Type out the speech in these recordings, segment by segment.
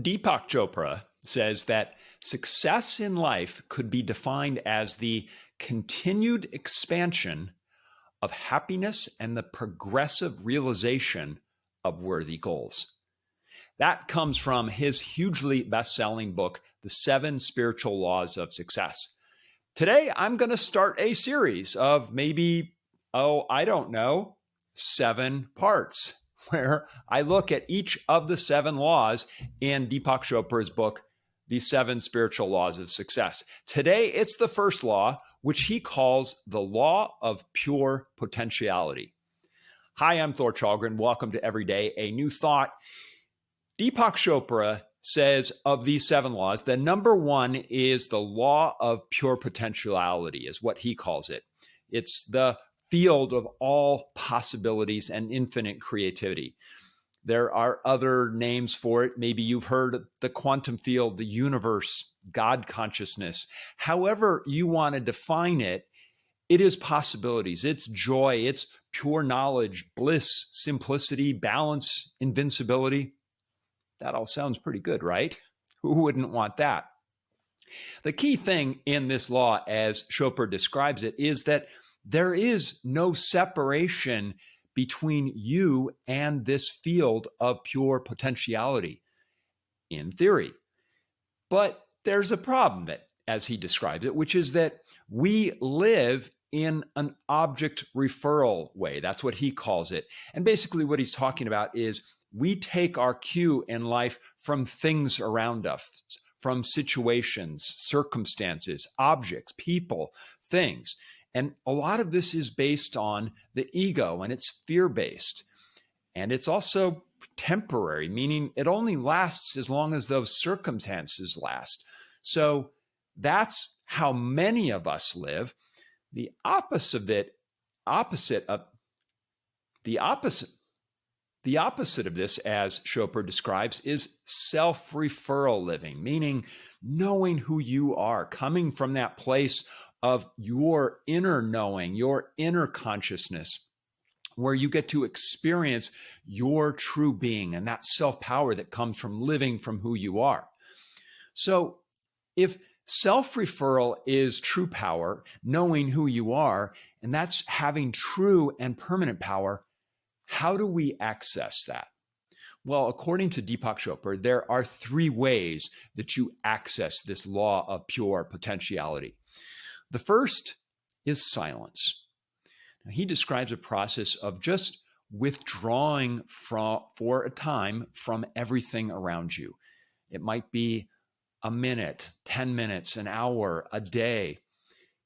Deepak Chopra says that success in life could be defined as the continued expansion of happiness and the progressive realization of worthy goals. That comes from his hugely best-selling book, The 7 Spiritual Laws of Success. Today, I'm going to start a series of maybe, I don't know, 7 parts where I look at each of the 7 laws in Deepak Chopra's book, The 7 Spiritual Laws of Success. Today, it's the first law, which he calls the law of pure potentiality. Hi, I'm Thor Chalgren. Welcome to Everyday, a New Thought. Deepak Chopra says of these 7 laws, the number 1 is the law of pure potentiality, is what he calls it. It's the field of all possibilities and infinite creativity. There are other names for it. Maybe you've heard the quantum field, the universe, God consciousness. However you want to define it, it is possibilities. It's joy. It's pure knowledge, bliss, simplicity, balance, invincibility. That all sounds pretty good, right? Who wouldn't want that? The key thing in this law, as Chopra describes it, is that there is no separation between you and this field of pure potentiality, in theory. But there's a problem that, as he describes it, which is that we live in an object-referral way. That's what he calls it. And basically what he's talking about is we take our cue in life from things around us, from situations, circumstances, objects, people, things. And a lot of this is based on the ego, and it's fear-based. And it's also temporary, meaning it only lasts as long as those circumstances last. So that's how many of us live. The opposite of this, as Chopra describes, is self-referral living, meaning knowing who you are, coming from that place of your inner knowing, your inner consciousness, where you get to experience your true being and that self-power that comes from living from who you are. So if self-referral is true power, knowing who you are, and that's having true and permanent power, how do we access that? Well, according to Deepak Chopra, there are 3 ways that you access this law of pure potentiality. The first is silence. Now, he describes a process of just withdrawing for a time from everything around you. It might be a minute, 10 minutes, an hour, a day.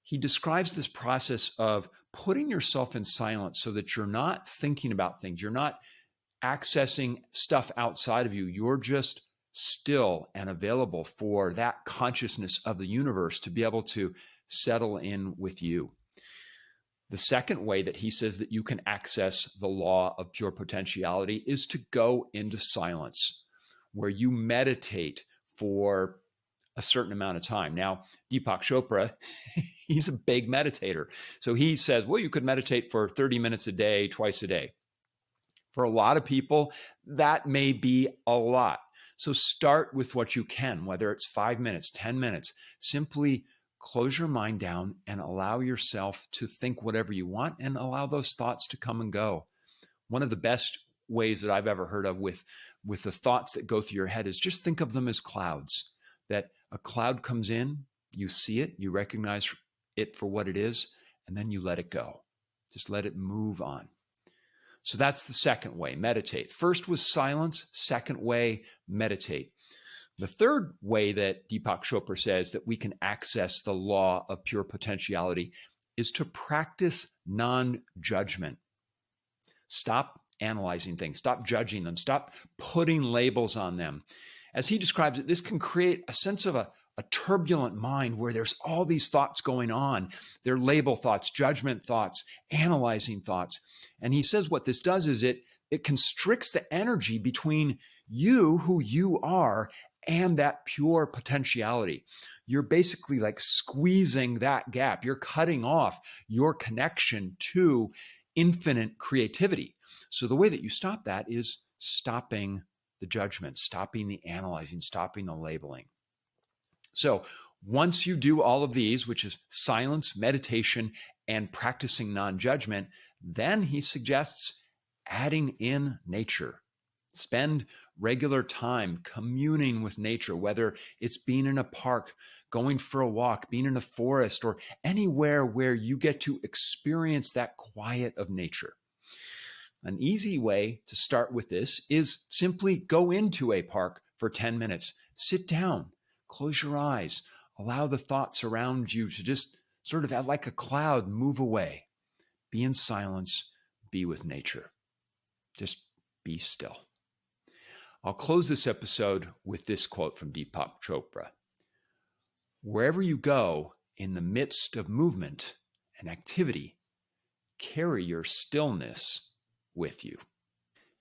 He describes this process of putting yourself in silence so that you're not thinking about things. You're not accessing stuff outside of you. You're just still and available for that consciousness of the universe to be able to settle in with you. The second way that he says that you can access the law of pure potentiality is to go into silence, where you meditate for a certain amount of time. Now, Deepak Chopra, he's a big meditator. So he says, well, you could meditate for 30 minutes a day, twice a day. For a lot of people, that may be a lot. So start with what you can, whether it's 5 minutes, 10 minutes. Simply close your mind down and allow yourself to think whatever you want and allow those thoughts to come and go. One of the best ways that I've ever heard of with the thoughts that go through your head is just think of them as clouds. That a cloud comes in, you see it, you recognize it for what it is, and then you let it go. Just let it move on. So that's the second way, meditate. First was silence. Second way, meditate. The third way that Deepak Chopra says that we can access the law of pure potentiality is to practice non-judgment. Stop analyzing things. Stop judging them. Stop putting labels on them. As he describes it, this can create a sense of a turbulent mind where there's all these thoughts going on. They're label thoughts, judgment thoughts, analyzing thoughts. And he says what this does is it constricts the energy between you, who you are, and that pure potentiality. You're basically like squeezing that gap. You're cutting off your connection to infinite creativity. So the way that you stop that is stopping the judgment, stopping the analyzing, stopping the labeling. So once you do all of these, which is silence, meditation, and practicing non-judgment, then he suggests adding in nature. Spend regular time communing with nature, whether it's being in a park, going for a walk, being in a forest, or anywhere where you get to experience that quiet of nature. An easy way to start with this is simply go into a park for 10 minutes, sit down, close your eyes, allow the thoughts around you to just sort of like a cloud move away. Be in silence, be with nature. Just be still. I'll close this episode with this quote from Deepak Chopra. Wherever you go in the midst of movement and activity, carry your stillness with you.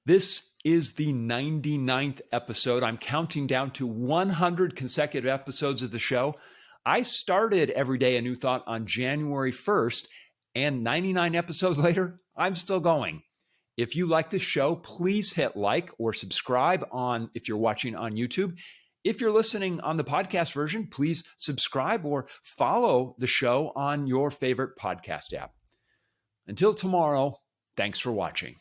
This is the 99th episode. I'm counting down to 100 consecutive episodes of the show. I started Every Day a New Thought on January 1st, and 99 episodes later, I'm still going. If you like this show, please hit like or subscribe if you're watching on YouTube. If you're listening on the podcast version, please subscribe or follow the show on your favorite podcast app. Until tomorrow, thanks for watching.